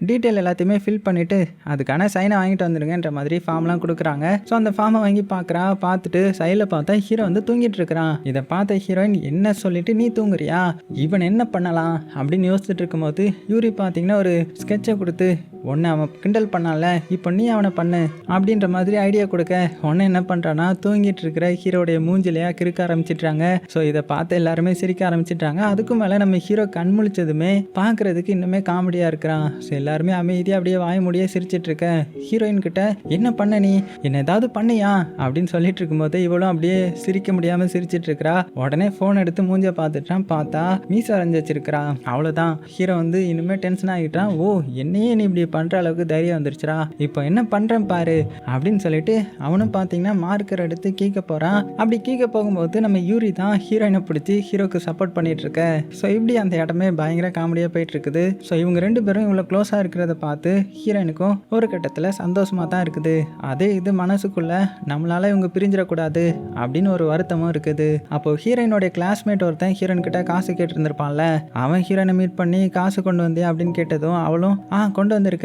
டீட்டெயில் எல்லாத்தையுமே ஃபில் பண்ணிவிட்டு அதுக்கான சைனை வாங்கிட்டு வந்துடுங்கன்ற மாதிரி ஃபார்ம்லாம் கொடுக்குறாங்க. ஸோ அந்த ஃபார்மை வாங்கி பார்த்துட்டு சைடில் பார்த்தா ஹீரோ வந்து தூங்கிட்டு இருக்கிறான். இதை பார்த்த ஹீரோயின் என்ன சொல்லிட்டு நீ தூங்குறியா இவன் என்ன பண்ணலாம் அப்படின்னு யோசிச்சுட்டு இருக்கும்போது யூரி பார்த்தீங்கன்னா ஒரு ஸ்கெட்சை கொடுத்து உன்னை அவன் கிண்டல் பண்ணால, இப்போ நீ அவனை பண்ணு அப்படின்ற மாதிரி ஐடியா கொடுக்க உன்னை என்ன பண்ணுறான்னா தூங்கிட்டு இருக்கிற ஹீரோடைய மூஞ்சிலையா கிறுக்க ஆரம்பிச்சிட்றாங்க. ஸோ இதை பார்த்து எல்லாருமே சிரிக்க ஆரம்பிச்சிட்றாங்க. அதுக்கும் மேலே நம்ம ஹீரோ கண் முழிச்சதுமே பார்க்குறதுக்கு இன்னுமே காமெடியாக இருக்கிறான். ஸோ எல்லாருமே அமைதியாக அப்படியே வாய முடியே சிரிச்சிட்டு இருக்க ஹீரோயின் கிட்ட என்ன பண்ண நீ என்ன ஏதாவது பண்ணியா அப்படின்னு சொல்லிட்டு இருக்கும்போது இவளும் அப்படியே சிரிக்க முடியாமல் சிரிச்சிட்டு இருக்கிறா. உடனே ஃபோன் எடுத்து மூஞ்ச பார்த்துட்டான். பார்த்தா மீச அரைஞ்சி வச்சிருக்கிறா. அவ்வளோதான், ஹீரோ வந்து இனிமே டென்ஷன் ஆகிட்டான். ஓ, என்னையே நீ இப்படி பண்ணுற அளவுக்கு தைரியம் வந்துருச்சுரா, இப்போ என்ன பண்ணுறேன் பாரு அப்படின்னு சொல்லிட்டு அவனும் பார்த்தீங்கன்னா மார்க்கர் எடுத்து கீக்க போகிறான். அப்படி கீக்க போகும்போது நம்ம யூரி தான் ஹீரோயினை பிடிச்சி ஹீரோக்கு சப்போர்ட் பண்ணிட்டு இருக்க. ஸோ இப்படி அந்த இடமே பயங்கர காமெடியாக போயிட்டு இருக்குது. ஸோ இவங்க ரெண்டு பேரும் இவ்வளோ க்ளோஸாக இருக்கிறத பார்த்து ஹீரோயினுக்கும் ஒரு கட்டத்தில் சந்தோஷமாக தான் இருக்குது. அதே இது மனசுக்குள்ள நம்மளால இவங்க பிரிஞ்சிடக்கூடாது அப்படின்னு ஒரு வருத்தமும் இருக்குது. அப்போ ஹீரோயினோடைய கிளாஸ்மேட் ஒருத்தன் ஹீரோயின் கிட்ட காசு கேட்டு இருந்திருப்பான்ல, அவன் ஹீரோயினை மீட் பண்ணி காசு கொண்டு வந்தே அப்படின்னு கேட்டதும் அவளும் கொண்டு வந்திருக்கிறேன்,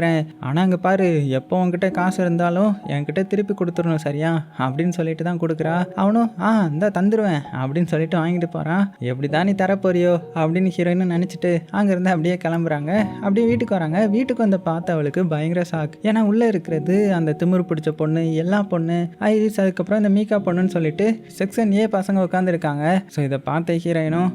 ஆனால் அங்கே பாரு எப்போ உங்ககிட்ட காசு இருந்தாலும் என்கிட்ட திருப்பி கொடுத்துடணும் சரியா அப்படின்னு சொல்லிட்டு தான் கொடுக்குறா. அவனும் இந்த தந்துடுவேன் அப்படின்னு சொல்லிட்டு வாங்கிட்டு போகிறான். எப்படி தான் நீ தரப்போறியோ அப்படின்னு ஹீரோயின்னு நினச்சிட்டு அங்கேருந்து அப்படியே கிளம்புறாங்க. அப்படியே வீட்டுக்கு வராங்க. வீட்டுக்கு வந்து பார்த்த அவளுக்கு பயங்கர ஷாக். ஏன்னா உள்ளே இருக்கிறது அந்த திமிரு பிடிச்ச பொண்ணு, எல்லா பொண்ணு, ஐரிஸ், அதுக்கப்புறம் இந்த மீக்கா பொண்ணுன்னு சொல்லிட்டு செக்ஷன் ஏ பசங்க உட்காந்துருக்காங்க. ஸோ இதை பார்த்த ஹீரோயினும்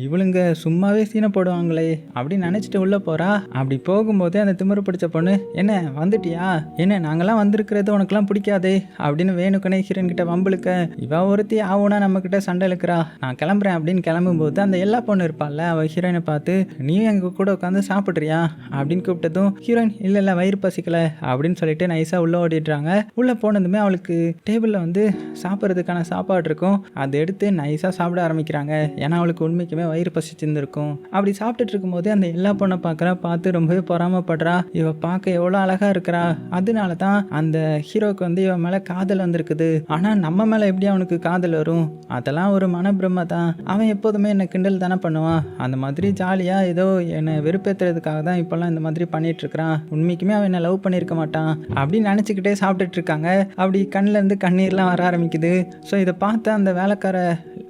இவளுங்க சும்மாவே சீனை போடுவாங்களே அப்படின்னு நினச்சிட்டு உள்ளே போகிறா. அப்படி போகும்போது அந்த திமிரு பிடிச்ச பொண்ணு என்ன வந்துட்டியா, என்ன நாங்கெல்லாம் வந்திருக்கிறது உனக்குலாம் பிடிக்காதே அப்படின்னு வேணுக்குனே ஹீரோயின் கிட்ட வம்புழுக்க இவ ஒருத்தி ஆகுனா நம்ம கிட்ட சண்டை இழுக்கிறா. நான் கிளம்புறேன் அப்படின்னு கிளம்பும்போது அந்த எல்லா பொண்ணு இருப்பாள்ல, அவள் ஹீரோயினை பார்த்து நீ எங்க கூட உட்காந்து சாப்பிட்றியா அப்படின்னு கூப்பிட்டதும் ஹீரோயின் இல்லை வயிறு பசிக்கல அப்படின்னு சொல்லிட்டு நைஸா உள்ள ஓடிடுறாங்க. உள்ள போனதுமே அவளுக்கு டேபிளில் வந்து சாப்பிட்றதுக்கான சாப்பாடு இருக்கும். அதை எடுத்து நைஸா சாப்பிட ஆரம்பிக்கிறாங்க. ஏன்னா அவளுக்கு உண்மைக்குமே வயிறு பசிச்சிருந்துருக்கும். அப்படி சாப்பிட்டுட்டு இருக்கும்போது அந்த எல்லா பொண்ணை பார்த்து ரொம்பவே பொறாமப்படுறா. இவ பார்க்க எவ்வளோ அழகா இருக்கிறா, அதனால தான் அந்த ஹீரோக்கு வந்து இவன் மேலே காதல் வந்திருக்குது. ஆனால் நம்ம மேலே எப்படி அவனுக்கு காதல் வரும், அதெல்லாம் ஒரு மனப்பிரம தான். அவன் எப்போதுமே என்னை கிண்டல் தானே பண்ணுவான், அந்த மாதிரி ஜாலியாக ஏதோ என்னை வெறுப்பேற்றுறதுக்காக தான் இப்போல்லாம் இந்த மாதிரி பண்ணிட்டு இருக்கிறான். உண்மைக்குமே அவன் என்னை லவ் பண்ணியிருக்க மாட்டான் அப்படின்னு நினச்சிக்கிட்டே சாப்பிட்டுட்டு இருக்காங்க. அப்படி கண்ணிலேருந்து கண்ணீர்லாம் வர ஆரம்பிக்குது. ஸோ இதை பார்த்து அந்த வேலைக்கார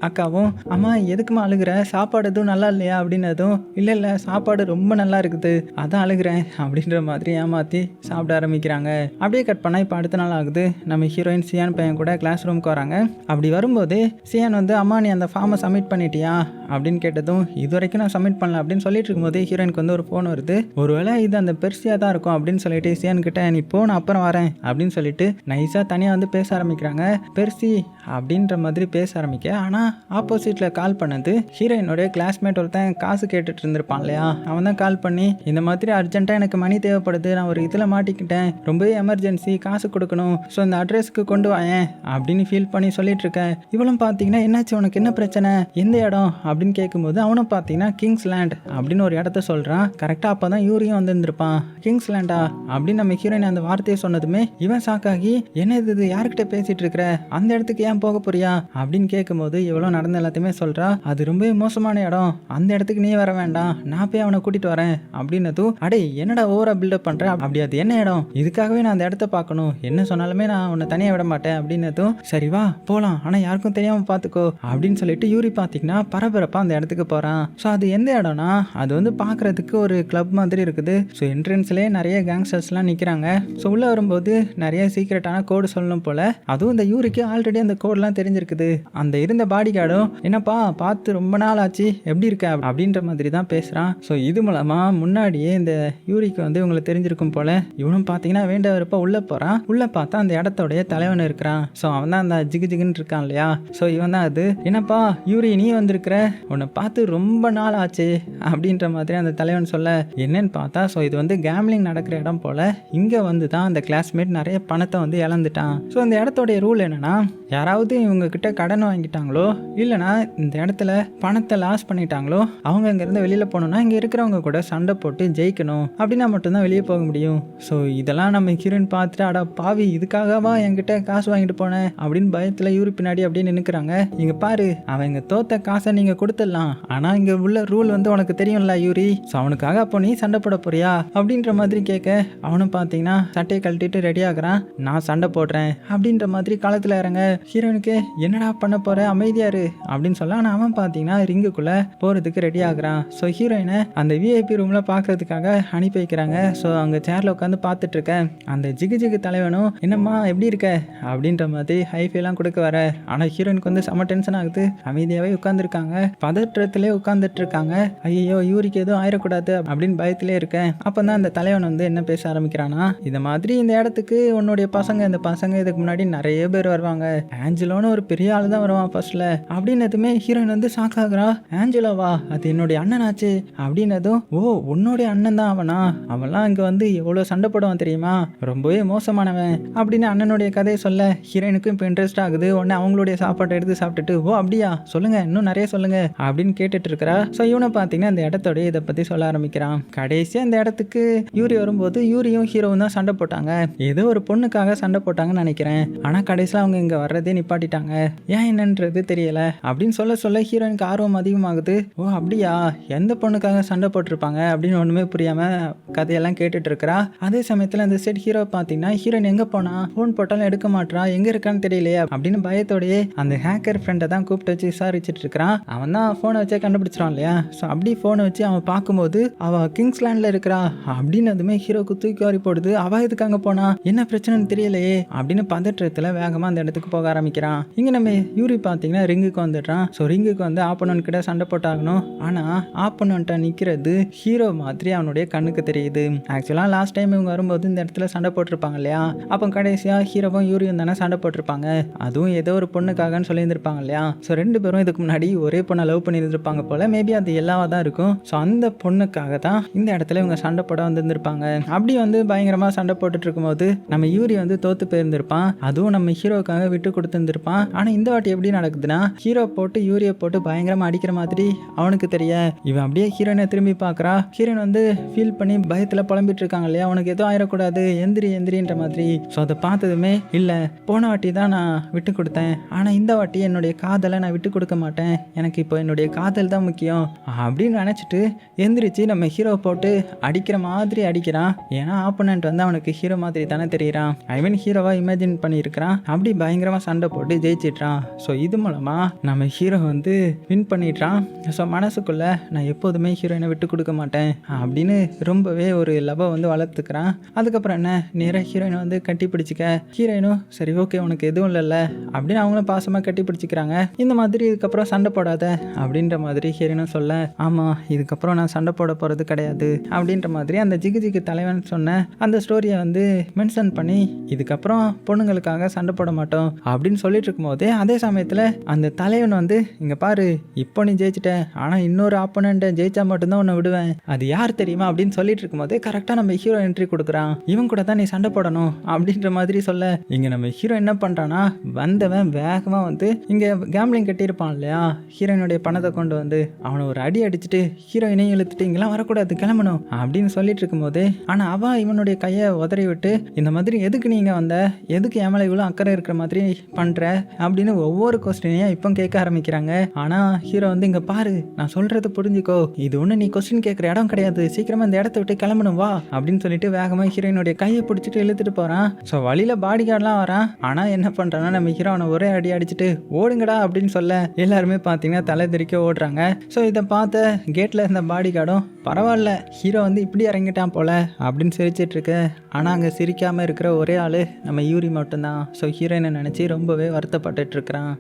அக்காவும் அம்மா எதுக்குமா அழுகிற, சாப்பாடு எதுவும் நல்லா இல்லையா அப்படின்னதும் இல்லை சாப்பாடு ரொம்ப நல்லா இருக்குது அதான் அழுகிறேன் அப்படின்ற மாதிரி ஏமாற்றி சாப்பிட ஆரம்பிக்கிறாங்க. அப்படியே கட் பண்ணால் இப்போ அடுத்த நாள் ஆகுது. நம்ம ஹீரோயின் சியான் பையன் கூட கிளாஸ் ரூமுக்கு வராங்க. அப்படி வரும்போது சியான் வந்து அம்மா நீ அந்த ஃபார்மை சப்மிட் பண்ணிட்டியா அப்படின்னு கேட்டதும் இது வரைக்கும் நான் சப்மிட் பண்ணல அப்படின்னு சொல்லிட்டு இருக்கும்போது ஹீரோயினுக்கு வந்து ஒரு ஃபோன் வருது. ஒருவேளை இது அந்த பெர்சியாக தான் இருக்கும் அப்படின்னு சொல்லிட்டு சியான் கிட்ட நீ போ நான் அப்புறம் வரேன் அப்படின்னு சொல்லிட்டு நைஸாக தனியாக வந்து பேச ஆரம்பிக்கிறாங்க. பெர்சி அப்படின்ற மாதிரி பேச ஆரம்பிக்க, ஆனால் ஆப்போசிட்டில் கால் பண்ணது ஹீரோயினோடைய கிளாஸ்மேட் ஒருத்தன் காசு கேட்டுட்டு இருந்திருப்பான் இல்லையா, அவன் தான் கால் பண்ணி இந்த மாதிரி அர்ஜென்ட்டாக எனக்கு மணி தேவைப்படுது, நான் ஒரு இதில் மாட்டிக்கிட்டேன், ரொம்பவே எமர்ஜென்சி, காசு கொடுக்கணும், ஸோ இந்த அட்ரஸ்க்கு கொண்டு வாயேன் அப்படின்னு ஃபீல் பண்ணி சொல்லிட்டு இருக்கேன். இவளும் பார்த்தீங்கன்னா என்னாச்சு உனக்கு என்ன பிரச்சனை, எந்த இடம் அப்படின்னு கேட்கும்போது அவனும் பார்த்தீங்கன்னா கிங்ஸ்லேண்ட் அப்படின்னு ஒரு இடத்த சொல்கிறான். கரெக்டாக அப்போ தான் யூரியும் வந்துருந்துருப்பான். கிங்ஸ்லேண்டா அப்படின்னு நம்ம ஹீரோயின் அந்த வார்த்தையை சொன்னதுமே இவன் ஷாக்காகி என்ன இது யார்கிட்ட பேசிட்டு இருக்கிற, அந்த இடத்துக்கு ஏன் போக போறியா அப்படின்னு கேட்கும்போது இவ்வளோ நடந்த எல்லாத்தையுமே சொல்கிறா. அது ரொம்பவே மோசமான இடம், அந்த இடத்துக்கு நீ வர வேண்டாம், நான் போய் அவனை கூட்டிட்டு வரேன் அப்படின்னதும் அடே என்னடா ஓவரா பில்டப் பண்ற, அப்படி அது என்ன இடம், இதுக்காகவே நான் அந்த இடத்த பார்க்கணும், என்ன சொன்னாலுமே நான் உன்னை தனியாக விட மாட்டேன் அப்படின்னதும் சரி வா போகலாம், ஆனால் யாருக்கும் தெரியாமல் பார்த்துக்கோ அப்படின்னு சொல்லிட்டு யூரி பார்த்தீங்கன்னா பரபரப்பாக அந்த இடத்துக்கு போகிறான். ஸோ அது எந்த இடம்னா அது வந்து பார்க்குறதுக்கு ஒரு கிளப் மாதிரி இருக்குது. ஸோ என்ட்ரன்ஸ்லேயே நிறைய கேங்ஸ்டர்ஸ்லாம் நிற்கிறாங்க. ஸோ உள்ளே வரும்போது நிறைய சீக்ரெட்டான கோடு சொல்லணும் போல். அதுவும் இந்த யூரிக்கு ஆல்ரெடி அந்த கோடெலாம் தெரிஞ்சிருக்குது. அந்த இருந்த பாடி கார்டும் என்னப்பா பார்த்து ரொம்ப நாள் ஆச்சு எப்படி இருக்க அப்படின்ற மாதிரி தான் பேசுகிறான். ஸோ இது மூலமாக முன்னாடியே இந்த யூரிக்கு வந்து இவங்களுக்கு தெரிஞ்சிருக்கும் போல். இவனும் பார்த்தீங்கன்னா வேண்ட வரப்போ உள்ளே போகிறான். உள்ளே பார்த்தா அந்த இடத்தோடைய தலைவன் இருக்கிறான். ஸோ அவன் தான் அந்த ஜிகுன்னு இருக்கான் இல்லையா. ஸோ இவன் தான் அது. என்னப்பா யூரி நீ வந்திருக்கிற, உன்னை பார்த்து ரொம்ப நாள் ஆச்சு அப்படின்ற மாதிரி அந்த தலைவன் சொல்ல என்னன்னு பார்த்தா ஸோ இது வந்து கேம்லிங் நடக்கிற இடம் போல். இங்கே வந்து தான் அந்த கிளாஸ்மேட் நிறைய பணத்தை வந்து இழந்துட்டான். ஸோ அந்த இடத்தோடைய ரூல் என்னன்னா யாராவது இவங்க கிட்ட கடன் வாங்கிட்டாங்களோ இல்லைனா இந்த இடத்துல பணத்தை லாஸ் பண்ணிட்டாங்களோ அவங்க இங்கேருந்து வெளியில் போகணுன்னா இங்கே இருக்கிறவங்க கூட சண்டை போட்டு ஜெயிக்கணும் அப்படின்னா மட்டும்தான் வெளியே போக முடியும். ஸோ இதெல்லாம் நம்ம ஹீரோயின் பார்த்துட்டு அடா பாவி இதுக்காகவா என்கிட்ட காசு வாங்கிட்டு போனேன் அப்படின்னு பயத்தில் யூரி பின்னாடி அப்படியே நின்றுக்கிறாங்க. இங்கே பாரு அவன் இங்கே தோத்த காசை நீங்கள் கொடுத்துடலாம், ஆனால் இங்கே உள்ள ரூல் வந்து உனக்கு தெரியும்ல யூரி, ஸோ அவனுக்காக அப்போ நீ சண்டை போட போறியா அப்படின்ற மாதிரி கேட்க அவனும் பார்த்தீங்கன்னா சட்டையை கழட்டிட்டு ரெடி ஆகுறான். நான் சண்டை போடுறேன் அப்படின்ற மாதிரி காலத்தில் இறங்க. ஹீரோனுக்கு என்னடா பண்ண போற அமைதியா அமைதியாரு அப்படின்னு சொல்ல. ஆனால் அவன் பார்த்தீங்கன்னா ரிங்குக்குள்ளே போகிறதுக்கு ரெடி ஆகுறான். ஸோ ஹீரோயினை அந்த விஐபி ரூமில் பார்க்கறதுக்காக அனுப்பி வைக்கிறாங்க. ஸோ அங்கே சேரில் உட்காந்து பார்த்துட்டு இருக்கேன். அந்த ஜிகு ஜிகு தலைவனும் என்னம்மா எப்படி இருக்க அப்படின்ற மாதிரி ஹைஃபைலாம் கொடுக்க வர. ஆனால் ஹீரோயினுக்கு வந்து செம்ம டென்ஷன் ஆகுது. அமைதியாகவே உட்காந்துருக்காங்க. பதற்றத்திலே உட்காந்துட்டு இருக்காங்க. ஐயோ இவருக்கு எதுவும் ஆயிடக்கூடாது அப்படின்னு பயத்திலே இருக்கேன். அப்போ தான் அந்த தலைவன் வந்து என்ன பேச ஆரம்பிக்கிறானா, இந்த மாதிரி இந்த இடத்துக்கு உன்னுடைய பசங்க இந்த பசங்க இதுக்கு முன்னாடி நிறைய பேர் வருவாங்க. ஆஞ்சலோன்னு ஒரு பெரிய ஆள் தான் வருவான் ஃபர்ஸ்ட்ல அப்படின்னதுமே ஹீரோயின் வந்து ஷாக் ஆகுறா. ஆஞ்சலோவா, அது என்னுடைய அண்ணனாச்சு அப்படின்னதும், ஓ உன்னுடைய அண்ணன் தான் அவனா, அவன்லாம் இங்கே வந்து எவ்வளோ சண்டை போடுவான் தெரியுமா, ரொம்பவே மோசமானவன் அப்படின்னு அண்ணனுடைய கதையை சொல்ல ஹீரோயினுக்கும் இப்போ இன்ட்ரெஸ்ட் ஆகுது. உடனே அவங்களுடைய சாப்பாட்டை எடுத்து சாப்பிட்டுட்டு, ஓ அப்படியா சொல்லுங்க இன்னும் நிறைய சொல்லுங்க அப்படின்னு கேட்டுட்டு இருக்கிறா. ஸோ இவனை பார்த்தீங்கன்னா இந்த இடத்தோட இதை பற்றி சொல்ல ஆரம்பிக்கிறான். கடைசியாக இந்த இடத்துக்கு யூரி வரும்போது யூரியும் ஹீரோவும் தான் சண்டை போட்டாங்க. ஏதோ ஒரு பொண்ணுக்காக சண்டை போட்டாங்கன்னு நினைக்கிறேன். ஆனால் கடைசியில் அவங்க இங்கே வர்றதே நிப்பாட்டிட்டாங்க. ஏன் என்னன்றது தெரியல அப்படின்னு சொல்ல சொல்ல ஹீரோயினுக்கு ஆர்வம் அதிகமாகுது. ஓ அப்படியா, எந்த பொண்ணுக்காக சண்டை போட்டிருப்பாங்க அப்படின்னு ஒன்றுமே புரியாமல் கதையெல்லாம் கேட்டுட்டு இருக்கிறா. அதே சமயத்தில் அந்த செட் ஹீரோ பார்த்தீங்கன்னா ஹீரோயின் எங்கே போனா, ஃபோன் போட்டாலும் எடுக்க மாட்டா, எங்கே இருக்கான்னு தெரியலையே அப்படின்னு பயத்தோடையே அந்த ஹேக்கர் ஃப்ரெண்டை தான் கூப்பிட்டு வச்சு விசாரிச்சுட்டு இருக்கிறான். அவன் தான் ஃபோனை வச்சே கண்டுபிடிச்சிடான் இல்லையா. ஸோ அப்படி ஃபோனை வச்சு அவன் பார்க்கும்போது அவள் கிங்ஸ்லேண்டில் இருக்கிறா அப்படின்னதுமே ஹீரோக்கு தூக்கி வாரி போடுது. அவள் இதுக்கு அங்கே போனா, என்ன பிரச்சனைன்னு தெரியலையே அப்படின்னு பதற்றத்தில் வேகமாக அந்த இடத்துக்கு போக ஆரம்பிக்கிறான். இங்கே நம்ம யூரி பார்த்தீங்கன்னா ரிங்குக்கு வந்துடுறான். ஸோ ரிங்குக்கு வந்து ஆப்போனன்ட் கிட்ட சண்டை போட்டாகணும். ஆனால் ஆப்போனண்ட்டை நிற்கிறது ஹீரோ மாதிரி அவனுடைய கண்ணுக்கு தெரியுது. ஆக்சுவலாக லாஸ்ட் டைம் இவங்க வரும்போது இந்த இடத்துல சண்டை போட்டிருப்பாங்க இல்லையா. அப்போ கடைசியாக ஹீரோவும் யூரியும் தானே சண்டை போட்டிருப்பாங்க. அதுவும் ஏதோ ஒரு பொண்ணுக்காகன்னு சொல்லியிருந்திருப்பாங்க இல்லையா. ஸோ ரெண்டு பேரும் இதுக்கு முன்னாடி ஒரே பொண்ணை லவ் பண்ணியிருந்திருப்பாங்க போல. மேபி அது எல்லாவா தான் இருக்கும். ஸோ அந்த பொண்ணுக்காக தான் இந்த இடத்துல இவங்க சண்டை போட வந்துருந்துருப்பாங்க. அப்படி வந்து பயங்கரமாக சண்டை போட்டுட்டு இருக்கும்போது நம்ம யூரி வந்து தோத்து போயிருந்திருப்பான். அதுவும் நம்ம ஹீரோக்காக விட்டு கொடுத்துருந்துருப்பான். ஆனால் இந்த வாட்டி எப்படி நடக்குதுன்னா, ஹீரோ போட்டு யூரியை போட்டு பயங்கரமாக அடிக்கிற மாதிரி அவனுக்கு தெரிய இவன் அப்படியே ஹீரோயினை திரும்பி பார்க்குறா. ஹீரோயின் வந்து ஃபீல் பண்ணி பயத்தில் புலம்பிட்டு இருக்காங்க இல்லையா, உனக்கு எதுவும் ஆயிடக்கூடாது எந்திரி எந்திரின்ற மாதிரி. ஸோ அதை பார்த்ததுமே, இல்லை போன வாட்டி தான் நான் விட்டு கொடுத்தேன், ஆனால் இந்த வாட்டி என்னுடைய காதலை நான் விட்டு கொடுக்க மாட்டேன், எனக்கு இப்போ என்னுடைய காதல் தான் முக்கியம் அப்படின்னு நினச்சிட்டு எந்திரிச்சு நம்ம ஹீரோ போட்டு அடிக்கிற மாதிரி அடிக்கிறான். ஏன்னா ஆப்போனன்ட் வந்து அவனுக்கு ஹீரோ மாதிரி தானே தெரியுறான். ஐ மீன் ஹீரோவாக இமேஜின் பண்ணியிருக்கிறான். அப்படி பயங்கரமாக சண்டை போட்டு ஜெயிச்சிட்றான். ஸோ இது மூலமாக நம்ம ஹீரோ வந்து வின் பண்ணிடுறான். ஸோ மனசுக்குள்ளே நான் எப்போதுமே ஹீரோயினை விட்டு கொடுக்க மாட்டேன் அப்படின்னு ரொம்பவே ஒரு லவ்வை வந்து வளர்த்துக்கிறான். அதுக்கப்புறம் என்ன, நேராக ஹீரோயினை வந்து கட்டி பிடிச்சிக்க. ஹீரோயினும் சரி ஓகே உனக்கு எதுவும் இல்லைல்ல அப்படின்னு அவங்களும் பாசமாக கட்டி பிடிச்சிக்கிறாங்க. இந்த மாதிரி இதுக்கப்புறம் சண்டை போடாத அப்படின்ற மாதிரி ஹீரோயினும் சொல்ல, ஆமாம் இதுக்கப்புறம் நான் சண்டை போட போகிறது கிடையாது அப்படின்ற மாதிரி அந்த ஜிகு ஜிகு தலைவன் சொன்ன அந்த ஸ்டோரியை வந்து மென்ஷன் பண்ணி இதுக்கப்புறம் பொண்ணுங்களுக்காக சண்டை போட மாட்டோம் அப்படின்னு சொல்லிட்டு இருக்கும்போதே அதே சமயத்தில் அந்த தலைவன் வந்து, இங்கே பாரு இப்போ நீ ஜெயிச்சிட்ட, ஆனால் இன்னொரு ஆப்போனண்ட்டை ஜெயிச்சா மட்டும்தான் உன்னை விடுவேன், அது யார் தெரியுமா அப்படின்னு சொல்லிட்டு இருக்கும்போதே கரெக்டாக நம்ம ஹீரோ என்ட்ரி கொடுக்குறான். இவன் கூட தான் நீ சண்டை போடணும் அப்படின்ற மாதிரி சொல்ல, இங்கே நம்ம ஹீரோ என்ன பண்ணுறான்னா, வந்தவன் வேகமாக வந்து இங்கே கேம்லிங் கட்டியிருப்பான் இல்லையா, ஹீரோயினுடைய பணத்தை கொண்டு வந்து அவனை ஒரு அடி அடிச்சுட்டு ஹீரோயினையும் இழுத்துட்டு இங்கெல்லாம் வரக்கூடாது கிளம்பணும் அப்படின்னு சொல்லிட்டு இருக்கும்போதே, ஆனால் அவன் இவனுடைய கையை உதறி விட்டு, இந்த மாதிரி எதுக்கு நீங்கள் வந்த, எதுக்கு என் மேலே இவ்வளோ அக்கறை இருக்கிற மாதிரி பண்ணுற அப்படின்னு ஒவ்வொரு கொஸ்டினையும் இப்போ கேட்க ஆரம்பிக்கிறாங்க. ஆனால் ஹீரோ வந்து, இங்கே பாரு நான் சொல்கிறது புரிஞ்சுக்கோ, இது ஒன்று நீ கொஸ்டின் கேட்குற இடம் கிடையாது, சீக்கிரமாக இந்த இடத்த விட்டு கிளம்பணும் வா அப்படின்னு சொல்லிட்டு வேகமாக ஹீரோயினுடைய கையை பிடிச்சிட்டு இழுத்துட்டு போகிறான். ஸோ வழியில் பாடி கார்டெலாம் வரான். ஆனால் என்ன பண்ணுறான்னா நம்ம ஹீரோ அவனை ஒரே அடி அடிச்சுட்டு ஓடுங்கடா அப்படின்னு சொல்ல எல்லாருமே பார்த்தீங்கன்னா தலை தெறிக்க ஓடுறாங்க. ஸோ இதை பார்த்த கேட்டில் இருந்த பாடி கார்டும், பரவாயில்ல ஹீரோ வந்து இப்படி இறங்கிட்டான் போல அப்படின்னு சிரிச்சிட்டு இருக்கு. ஆனால் அங்கே சிரிக்காமல் இருக்கிற ஒரே ஆள் நம்ம யூரி மட்டும்தான். ஸோ ஹீரோயினை நினச்சி ரொம்பவே வருத்தப்பட்டுட்டு இருக்கிறான்.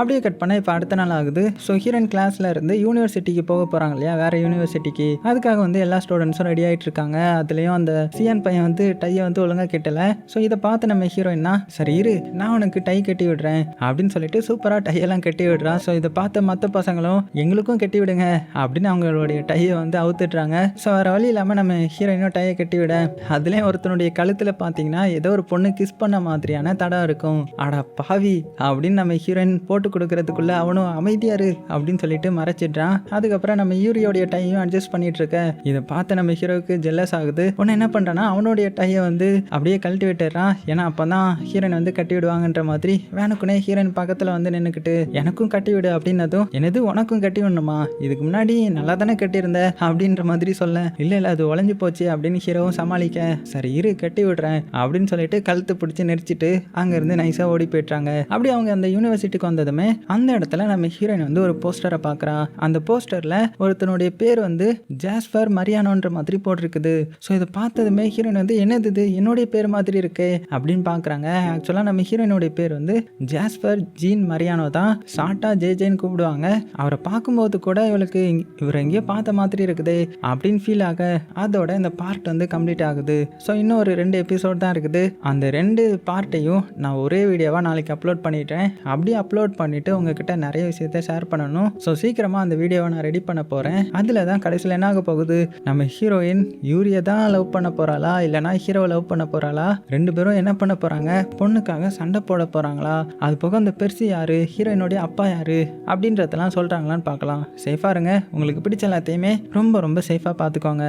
அப்படியே கட் பண்ண இப்போ அடுத்த நாள் ஆகுது. ஸோ ஹீரோயின் கிளாஸில் இருந்து யூனிவர்சிட்டிக்கு போக போகிறாங்க இல்லையா, வேறு யூனிவர்சிட்டிக்கு. அதுக்காக வந்து எல்லா ஸ்டூடெண்ட்ஸும் ரெடி ஆகிட்டு இருக்காங்க. அதுலேயும் அந்த சிஎன் பையன் வந்து டையை வந்து ஒழுங்காக கட்டலை. ஸோ இதை பார்த்து நம்ம ஹீரோயின்னா, சரி இரு நான் உனக்கு டை கட்டி விடுறேன் அப்படின்னு சொல்லிட்டு சூப்பராக டையெல்லாம் கட்டி விடுறான். ஸோ இதை பார்த்த மற்ற பசங்களும் எங்களுக்கும் கட்டி விடுங்க அப்படின்னு அவங்களுடைய டையை வந்து அவுத்துட்றாங்க. ஸோ வேறு வழி இல்லாமல் நம்ம ஹீரோயினும் டையை கட்டி விட, அதுலேயும் ஒருத்தனுடைய கழுத்தில் பார்த்தீங்கன்னா ஏதோ ஒரு பொண்ணு கிஸ் பண்ண மாதிரியான தடம் இருக்கும். ஆடா பாவி அப்படின்னு நம்ம ஹீரோயின் போட்டு கொடுக்கறதுக்குள்ள அவனும் அமைதியாரு அப்படின்னு சொல்லிட்டு மறைச்சிடுறான். அதுக்கப்புறம் நம்ம யூரியோடைய டையும் அட்ஜஸ்ட் பண்ணிட்டு இருக்க. இதை பார்த்து நம்ம ஹீரோவுக்கு ஜெல்லஸ் ஆகுது. உடனே என்ன பண்றான்னா அவனுடைய டையை வந்து அப்படியே கழட்டி விட்டுறான். ஏன்னா அப்பதான் ஹீரோயின் வந்து கட்டி விடுவாங்கன்ற மாதிரி வேணுக்குனே ஹீரோயின் பக்கத்துல வந்து நின்னுக்கிட்டு எனக்கும் கட்டி விடு அப்படின்னதும், என்னது உனக்கும் கட்டி விடணுமா, இதுக்கு முன்னாடி நல்லா தானே கட்டியிருந்த அப்படின்ற மாதிரி சொல்ல, இல்ல இல்ல அது உழைஞ்சு போச்சு அப்படின்னு ஹீரோவும் சமாளிக்க, சரி இரு கட்டி விடுறேன் அப்படின்னு சொல்லிட்டு கழுத்து பிடிச்சி நெரிச்சிட்டு அங்கிருந்து நைஸா ஓடி போயிட்டாங்க. அப்படி அவங்க அந்த யூனிவர்சிட்டிக்கு வந்தது பார்த்ததுமே அந்த இடத்துல நம்ம ஹீரோயின் வந்து ஒரு போஸ்டரை பார்க்குறா. அந்த போஸ்டரில் ஒருத்தனுடைய பேர் வந்து ஜாஸ்பர் மரியானோன்ற மாதிரி போட்டிருக்குது. ஸோ இதை பார்த்ததுமே ஹீரோயின் வந்து என்னது இது என்னுடைய பேர் மாதிரி இருக்கு அப்படின்னு பார்க்குறாங்க. ஆக்சுவலாக நம்ம ஹீரோயினுடைய பேர் வந்து ஜாஸ்பர் ஜீன் மரியானோ தான். ஷார்ட்டா ஜேஜேன்னு கூப்பிடுவாங்க. அவரை பார்க்கும்போது கூட இவளுக்கு இவர் எங்கேயோ பார்த்த மாதிரி இருக்குது அப்படின்னு ஃபீல் ஆக அதோட இந்த பார்ட் வந்து கம்ப்ளீட் ஆகுது. ஸோ இன்னும் ஒரு 2 எபிசோட் தான் இருக்குது. அந்த 2 பார்ட்டையும் நான் ஒரே வீடியோவாக நாளைக்கு அப்லோட் பண்ணிட்டேன். அப்படியே அப்லோட் பண்ணிவிட்டு உங்ககிட்ட நிறைய விஷயத்த ஷேர் பண்ணணும். ஸோ சீக்கிரமாக அந்த வீடியோவை நான் ரெடி பண்ண போகிறேன். அதில் தான் கடைசியில் என்ன ஆக போகுது, நம்ம ஹீரோயின் யூரியை தான் லவ் பண்ண போகிறாளா இல்லைனா ஹீரோவை லவ் பண்ண போகிறாளா, 2 பேரும் என்ன பண்ண போகிறாங்க, பொண்ணுக்காக சண்டை போட போகிறாங்களா, அது போக அந்த பெர்சி யாரு, ஹீரோயினுடைய அப்பா யாரு அப்படின்றதெல்லாம் சொல்கிறாங்களான்னு பார்க்கலாம். சேஃபாக இருங்க. உங்களுக்கு பிடிச்ச எல்லாத்தையுமே ரொம்ப ரொம்ப சேஃபாக பார்த்துக்கோங்க.